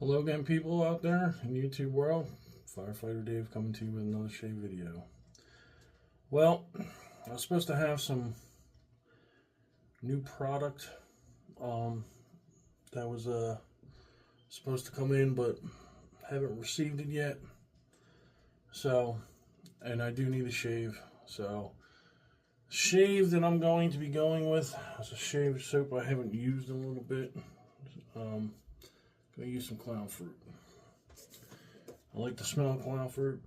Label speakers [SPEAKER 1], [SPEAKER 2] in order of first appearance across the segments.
[SPEAKER 1] Hello again, people out there in the YouTube world. Firefighter Dave coming to you with another shave video. Well, I was supposed to have some new product that was supposed to come in, but haven't received it yet. So, and I do need a shave. So, shave that I'm going to be going with is a shave soap I haven't used in a little bit. Gonna use some clown fruit. I like the smell of clown fruit.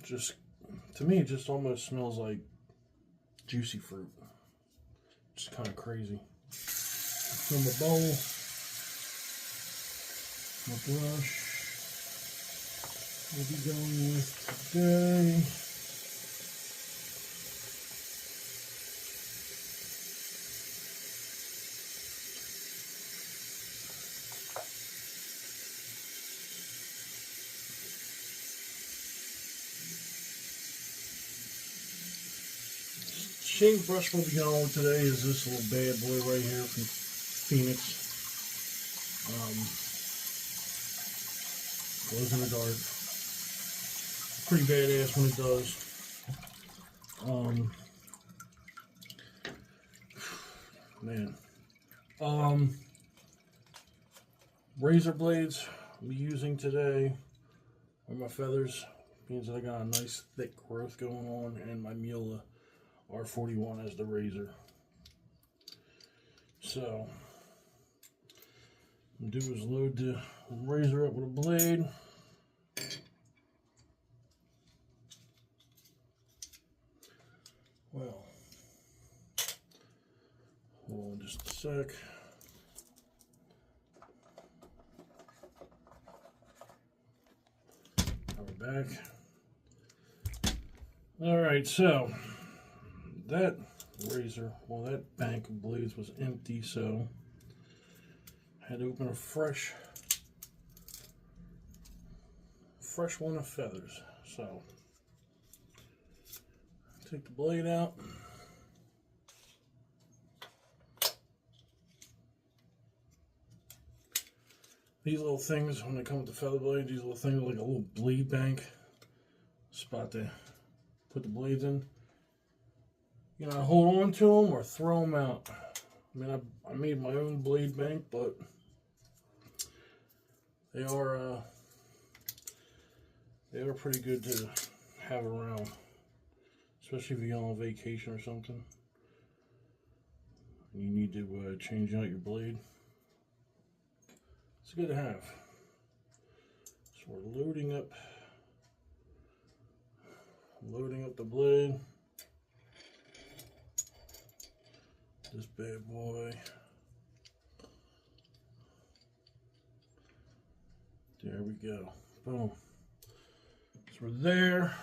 [SPEAKER 1] Just, to me, it just almost smells like juicy fruit. Just kind of crazy. Fill my bowl, my brush. We'll be going with today. Shave brush we'll be going with today is this little bad boy right here from Phoenix. Glows in the dark. Pretty badass when it does. Man. Razor blades I'll be using today on my feathers. Means that I got a nice thick growth going on, and my Miele R41 as the razor. So, what I'm do is load the razor up with a blade. Well, hold on just a sec. Now we're back. Alright, so that razor, well, that bank of blades was empty, so I had to open a fresh one of feathers. So take the blade out. These little things, when they come with the feather blade, these little things are like a little blade bank spot to put the blades in. You know, hold on to them or throw them out. I mean, I made my own blade bank, but they are pretty good to have around, especially if you're on vacation or something. You need to change out your blade. It's good to have. So we're loading up the blade. This bad boy. There we go. Boom. So we're there.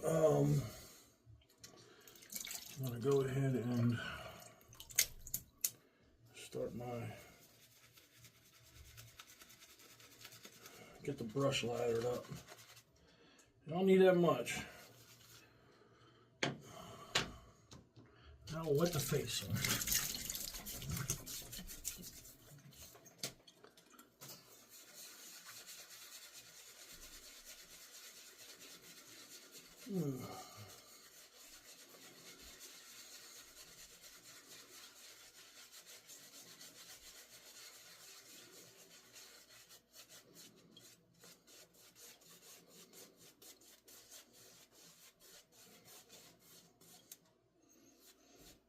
[SPEAKER 1] I'm gonna go ahead and start get the brush lathered up. You don't need that much. Now we'll wet the face on.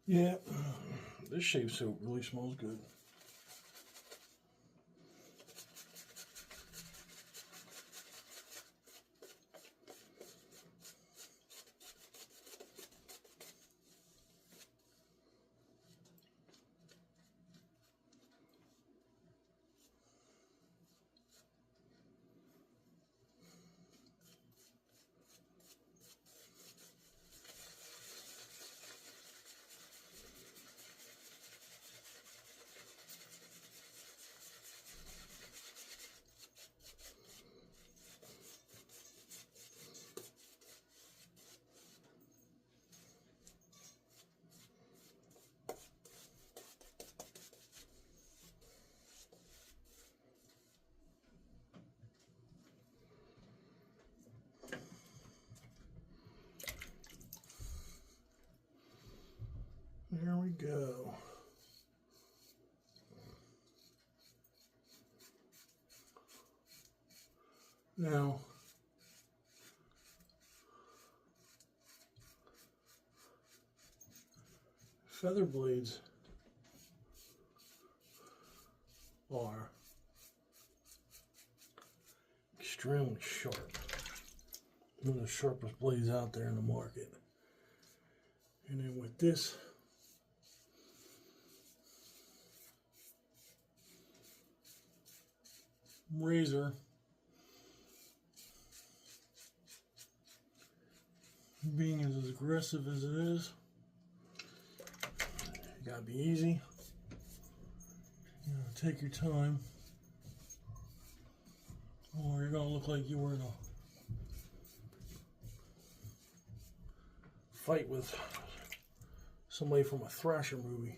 [SPEAKER 1] Yeah, this shave soap really smells good. we go. Now, feather blades are extremely sharp. One of the sharpest blades out there in the market. And then with this razor, being as aggressive as it is, you gotta be easy. You know, take your time, or you're gonna look like you were in a fight with somebody from a Thrasher movie.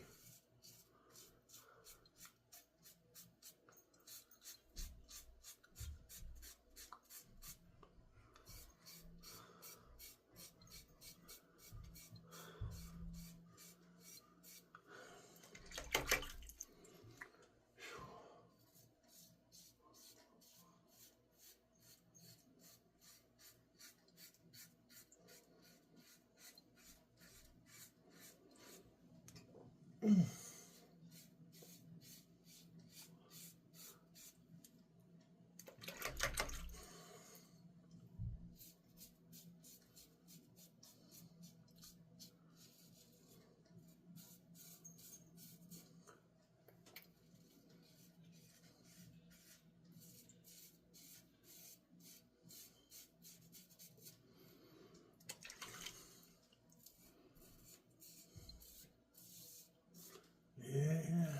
[SPEAKER 1] Yeah.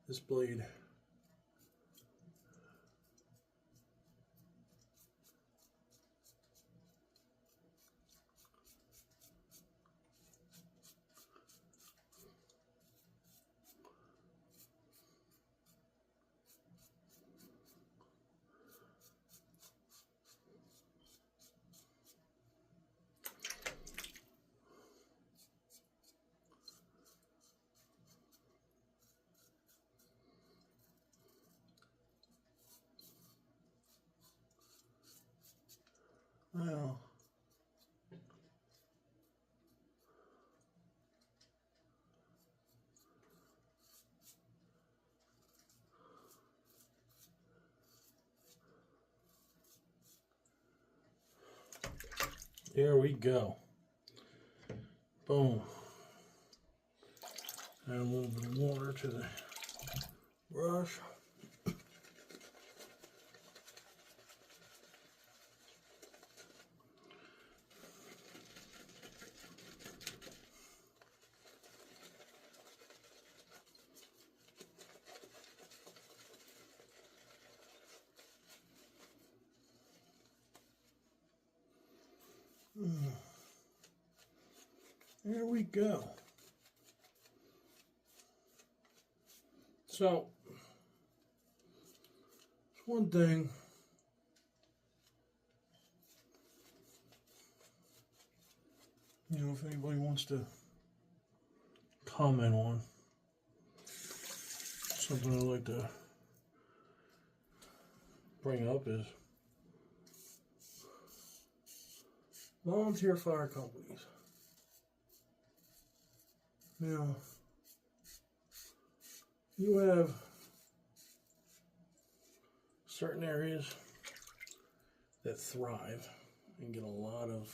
[SPEAKER 1] This blade well, there we go. Boom. Add a little bit of water to the brush. There we go. So, one thing you know, if anybody wants to comment on something I'd like to bring up is volunteer fire companies. Now, you have certain areas that thrive and get a lot of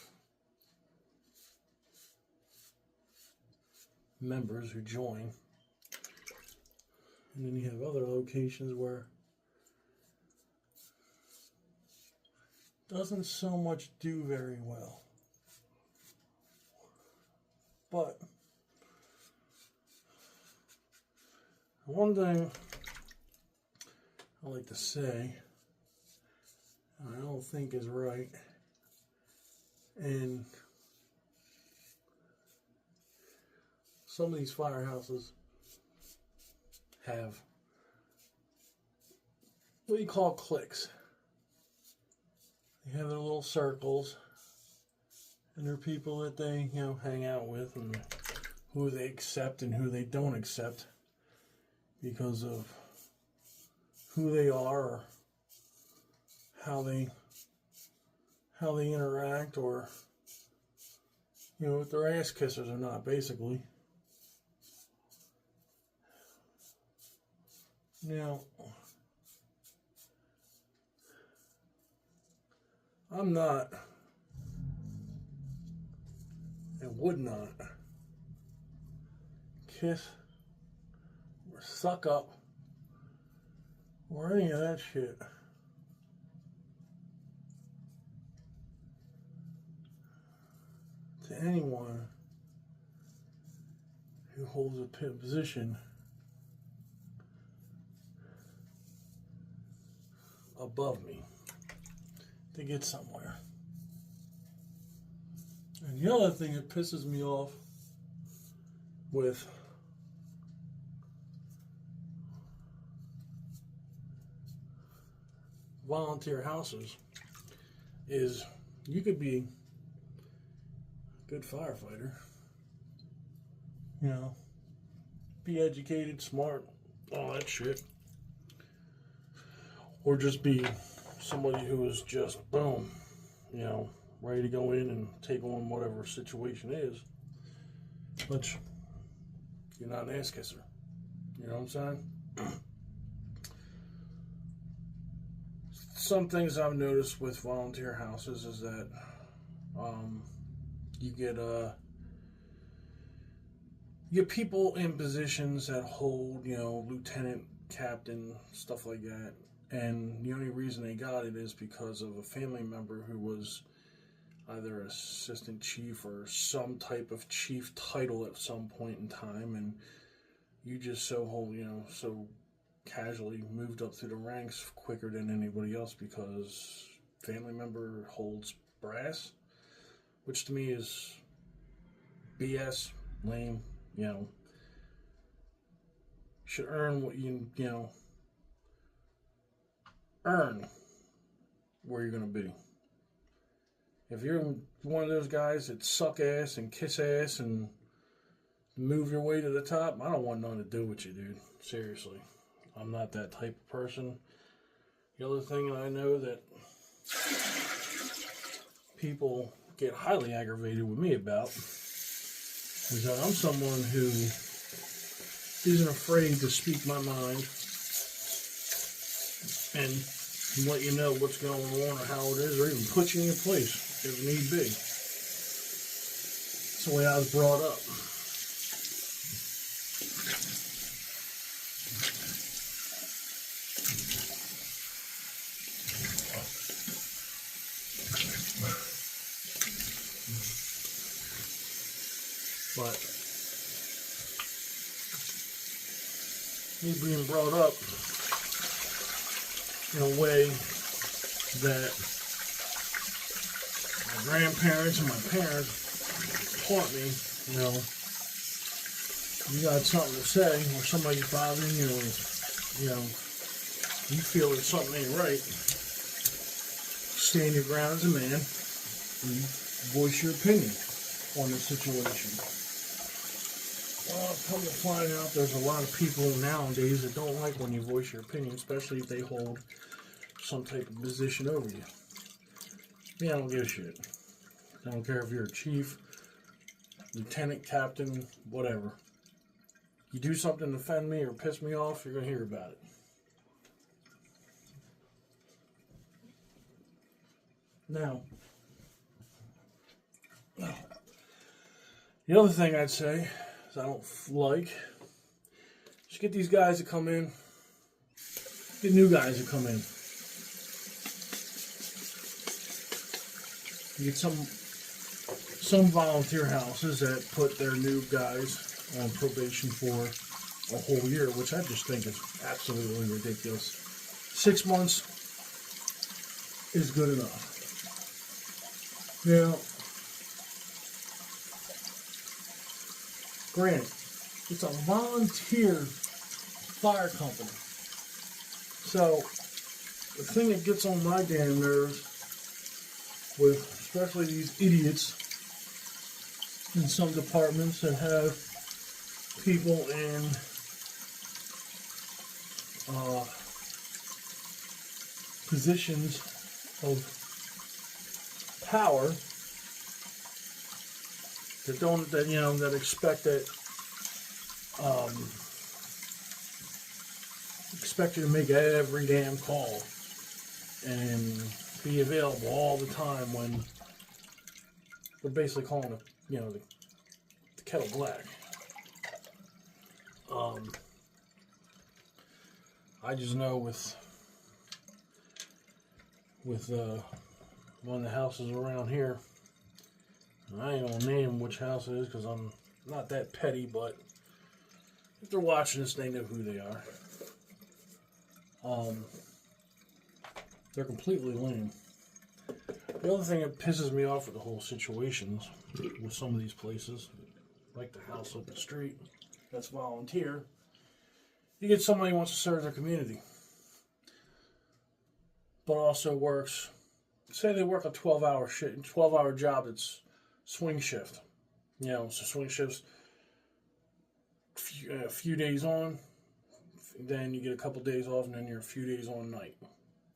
[SPEAKER 1] members who join. And then you have other locations where it doesn't so much do very well. But one thing I like to say, and I don't think is right, and some of these firehouses have what you call cliques. They have their little circles, and they're people that they, hang out with, and who they accept and who they don't accept because of who they are, or how they interact, or if they're ass kissers or not, basically. Now, I'm not and would not kiss or suck up or any of that shit to anyone who holds a position above me to get somewhere. And the other thing that pisses me off with volunteer houses is you could be a good firefighter, be educated, smart, all that shit, or just be somebody who is just boom, ready to go in and take on whatever situation is, but you're not an ass kisser. You know what I'm saying? Some things I've noticed with volunteer houses is that you get people in positions that hold, lieutenant, captain, stuff like that. And the only reason they got it is because of a family member who was either assistant chief or some type of chief title at some point in time, and you just so casually moved up through the ranks quicker than anybody else because family member holds brass, which to me is BS, lame. Should earn what earn where you're going to be. If you're one of those guys that suck ass and kiss ass and move your way to the top, I don't want nothing to do with you, dude. Seriously. I'm not that type of person. The other thing that I know that people get highly aggravated with me about is that I'm someone who isn't afraid to speak my mind and let you know what's going on or how it is, or even put you in your place if need be. That's the way I was brought up. But me being brought up in a way that my grandparents and my parents taught me, you got something to say or somebody's bothering you, you feel that something ain't right, stand your ground as a man and voice your opinion on the situation. Well, I've come to find out there's a lot of people nowadays that don't like when you voice your opinion, especially if they hold some type of position over you. Me, I don't give a shit. I don't care if you're a chief, lieutenant, captain, whatever. You do something to offend me or piss me off, you're going to hear about it. Now, the other thing I'd say is I don't like, just get these guys to come in, get new guys to come in. You get some volunteer houses that put their new guys on probation for a whole year, which I just think is absolutely ridiculous. 6 months is good enough. Now, granted, it's a volunteer fire company. So, the thing that gets on my damn nerves with especially these idiots in some departments that have people in positions of power that expect you to make every damn call and be available all the time when they're basically calling it, the kettle black. I just know with one of the houses around here, I ain't gonna name which house it is because I'm not that petty, but if they're watching this, they know who they are. They're completely lame. The other thing that pisses me off with the whole situations with some of these places, like the house up the street, that's volunteer. You get somebody who wants to serve their community, but also works. Say they work a 12-hour job that's swing shift. So swing shifts, a few days on, then you get a couple days off, and then you're a few days on night.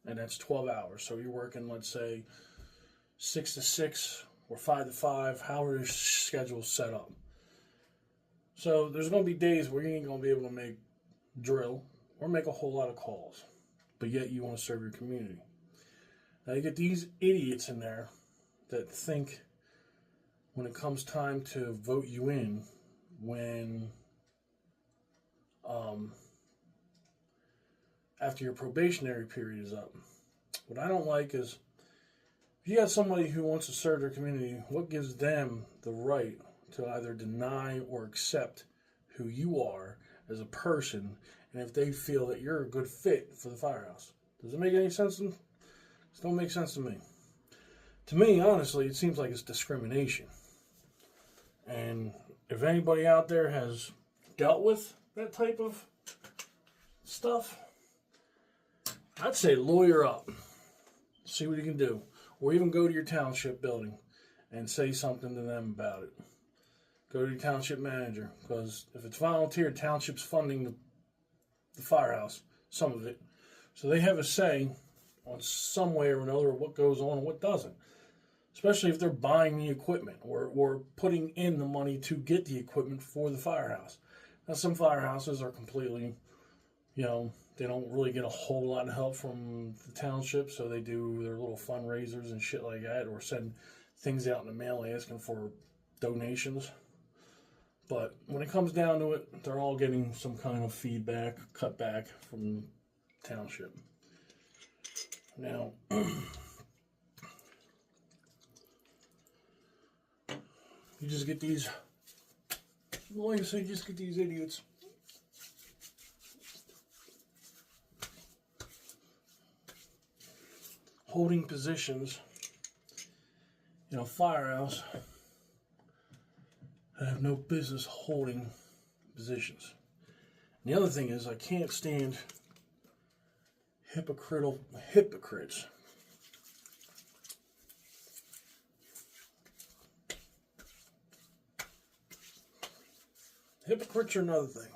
[SPEAKER 1] And that's 12 hours. So you're working, let's say, 6 to 6 or 5 to 5, however your schedule's set up. So there's going to be days where you ain't going to be able to make drill or make a whole lot of calls, but yet you want to serve your community. Now you get these idiots in there that think when it comes time to vote you in, when after your probationary period is up. What I don't like is if you got somebody who wants to serve their community, what gives them the right to either deny or accept who you are as a person, and if they feel that you're a good fit for the firehouse? Does it make any sense to them? It don't make sense to me. To me, honestly, it seems like it's discrimination. And if anybody out there has dealt with that type of stuff, I'd say lawyer up. See what you can do. Or even go to your township building and say something to them about it. Go to your township manager, because if it's volunteer, township's funding the firehouse, some of it. So they have a say on some way or another what goes on and what doesn't. Especially if they're buying the equipment or putting in the money to get the equipment for the firehouse. Now, some firehouses are completely, they don't really get a whole lot of help from the township, so they do their little fundraisers and shit like that, or send things out in the mail asking for donations. But when it comes down to it, they're all getting some kind of feedback, cutback from the township. Now, you just get these, like I say, just get these idiots. Holding positions in a firehouse that have no business holding positions. And the other thing is, I can't stand hypocrites. Hypocrites are another thing.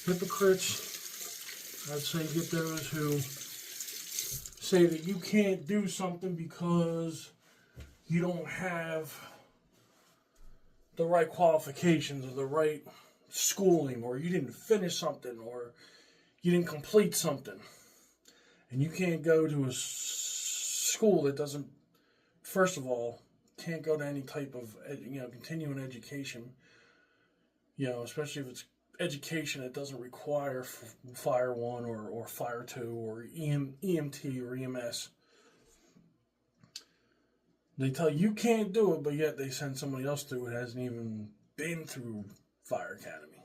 [SPEAKER 1] Hypocrites, I'd say, get those who say that you can't do something because you don't have the right qualifications or the right schooling, or you didn't finish something, or you didn't complete something. And you can't go to a school that doesn't, first of all, can't go to any type of continuing education, especially if it's education that doesn't require Fire 1 or Fire 2 or EMT or EMS. They tell you can't do it, but yet they send somebody else through it who hasn't even been through Fire Academy.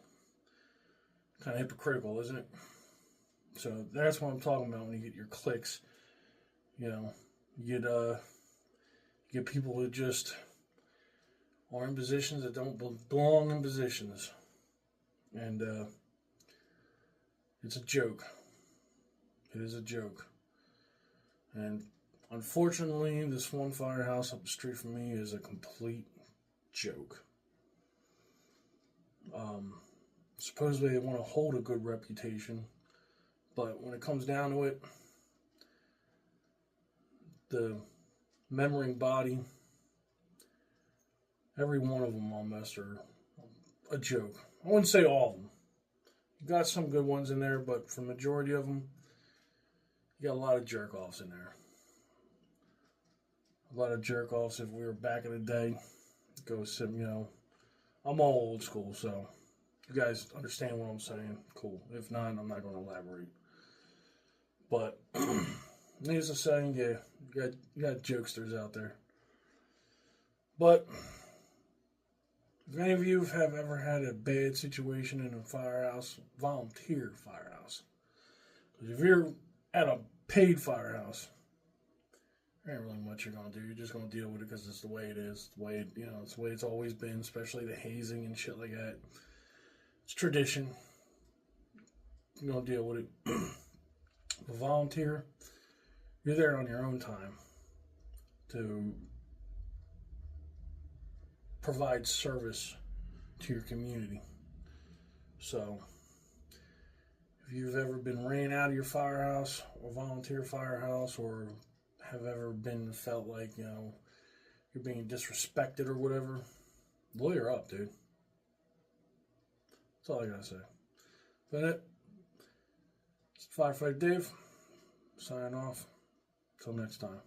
[SPEAKER 1] Kind of hypocritical, isn't it? So that's what I'm talking about when you get your cliques. You get people who just are in positions that don't belong in positions. And it's a joke. It is a joke. And unfortunately, this one firehouse up the street from me is a complete joke. Supposedly they want to hold a good reputation, but when it comes down to it, the memory body, every one of them almost are a joke. I wouldn't say all of them. You got some good ones in there, but for the majority of them, you got a lot of jerk offs in there. A lot of jerk offs. If we were back in the day, go some, I'm all old school, so you guys understand what I'm saying. Cool. If not, I'm not going to elaborate. But needless to say, yeah, you got jokesters out there. But if any of you have ever had a bad situation in a firehouse, volunteer firehouse. Because if you're at a paid firehouse, there ain't really much you're gonna do. You're just gonna deal with it because it's the way it is. The way it's the way it's always been. Especially the hazing and shit like that. It's tradition. You're gonna deal with it. A volunteer, you're there on your own time to provide service to your community. So, if you've ever been ran out of your firehouse or volunteer firehouse, or have ever been felt like you're being disrespected or whatever, lawyer up, dude. That's all I gotta say. But it's Firefighter Dave signing off. Till next time.